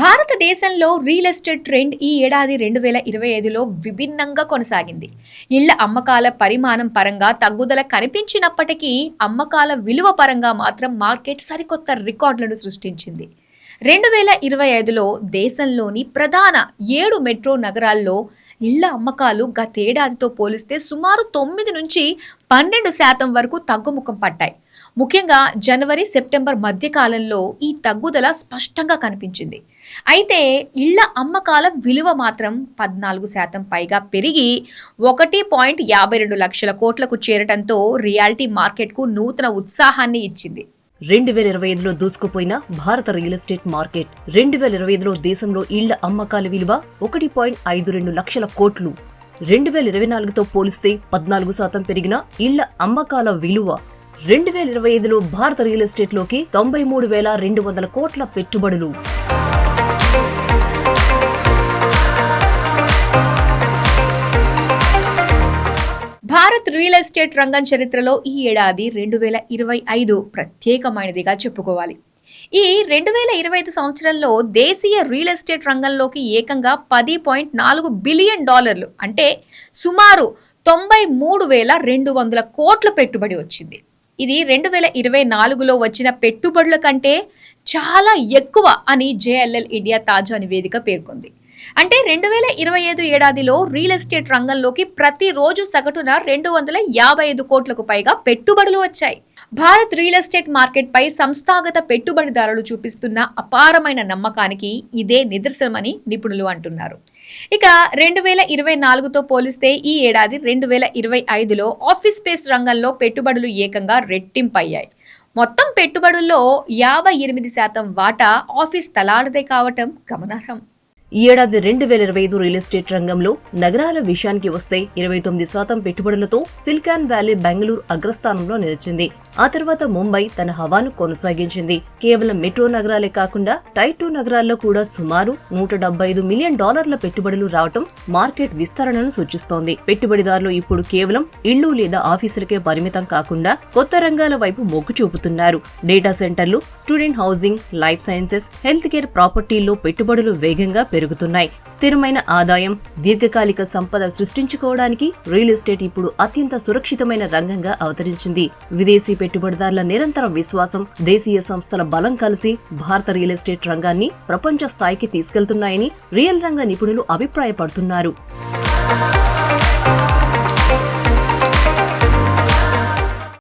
భారతదేశంలో real estate trend ఈ ఏడాది 2025లో విభిన్నంగా కొనసాగింది. ఇళ్ల అమ్మకాల పరిమాణం పరంగా తగ్గుదల కనిపించినప్పటికీ అమ్మకాల విలువ పరంగా మాత్రం మార్కెట్ సరికొత్త రికార్డులను సృష్టించింది. 2025లో దేశంలోని ప్రధాన 7 మెట్రో నగరాల్లో ఇళ్ల అమ్మకాలు గతేడాదితో పోలిస్తే సుమారు 9 నుంచి 12% వరకు తగ్గుముఖం పట్టాయి. ముఖ్యంగా జనవరి, సెప్టెంబర్ మధ్య కాలంలో ఈ తగ్గుదల స్పష్టంగా కనిపించింది. అయితే ఇళ్ల అమ్మకాల విలువ మాత్రం 14% పైగా పెరిగి 1.52 లక్షల కోట్లకు చేరటంతో రియాలిటీ మార్కెట్కు నూతన ఉత్సాహాన్ని ఇచ్చింది. 2025లో దూసుకుపోయిన భారత రియల్ ఎస్టేట్ మార్కెట్ 2025లో దేశంలో ఇళ్ల అమ్మకాల విలువ 1.52 లక్షల కోట్లు. 2024తో పోలిస్తే 14% పెరిగిన ఇళ్ల అమ్మకాల విలువ. 2025లో భారత రియల్ ఎస్టేట్లోకి 93,200 కోట్ల పెట్టుబడులు. భారత్ రియల్ ఎస్టేట్ రంగం చరిత్రలో ఈ ఏడాది 2025 ప్రత్యేకమైనదిగా చెప్పుకోవాలి. ఈ 2025 సంవత్సరంలో దేశీయ రియల్ ఎస్టేట్ రంగంలోకి ఏకంగా $10.4 బిలియన్ అంటే సుమారు 93,200 కోట్ల పెట్టుబడి వచ్చింది. ఇది 2024లో వచ్చిన పెట్టుబడుల కంటే చాలా ఎక్కువ అని JLL ఇండియా తాజా నివేదిక పేర్కొంది. అంటే 2025 ఏడాదిలో రియల్ ఎస్టేట్ రంగంలోకి ప్రతిరోజు సగటున 255 కోట్లకు పైగా పెట్టుబడులు వచ్చాయి. భారత్ రియల్ ఎస్టేట్ మార్కెట్ పై సంస్థాగత పెట్టుబడిదారులు చూపిస్తున్న అపారమైన నమ్మకానికి ఇదే నిదర్శనమని నిపుణులు అంటున్నారు. ఇక 2024తో పోలిస్తే ఈ ఏడాది 2025లో ఆఫీస్ స్పేస్ రంగంలో పెట్టుబడులు ఏకంగా రెట్టింపయ్యాయి. మొత్తం పెట్టుబడుల్లో 58% వాటా ఆఫీస్ స్థలాలదే కావటం గమనార్హం. ఈ ఏడాది 2025 రియల్ ఎస్టేట్ రంగంలో నగరాల విషయానికి వస్తే 29% పెట్టుబడులతో సిలికాన్ వ్యాలీ బెంగళూరు అగ్రస్థానంలో నిలిచింది. ఆ తర్వాత ముంబై తన హవాను కొనసాగించింది. కేవలం మెట్రో నగరాలే కాకుండా టైర్ 2 నగరాల్లో కూడా సుమారు $175 మిలియన్ పెట్టుబడులు రావటం మార్కెట్ విస్తరణను సూచిస్తోంది. పెట్టుబడిదారులు ఇప్పుడు కేవలం ఇళ్లు లేదా ఆఫీసులకే పరిమితం కాకుండా కొత్త రంగాల వైపు మొగ్గు చూపుతున్నారు. డేటా సెంటర్లు, student housing, life sciences, health care ప్రాపర్టీల్లో పెట్టుబడులు వేగంగా పెరుగుతున్నాయి. స్థిరమైన ఆదాయం, దీర్ఘకాలిక సంపద సృష్టించుకోవడానికి రియల్ ఎస్టేట్ ఇప్పుడు అత్యంత సురక్షితమైన రంగంగా అవతరించింది. విదేశీ పెట్టుబడిదారుల నిరంతర విశ్వాసం, దేశీయ సంస్థల బలం కలిసి భారత రియల్ ఎస్టేట్ రంగాన్ని ప్రపంచ స్థాయికి తీసుకెళ్తున్నాయని రియల్ రంగ నిపుణులు అభిప్రాయపడుతున్నారు.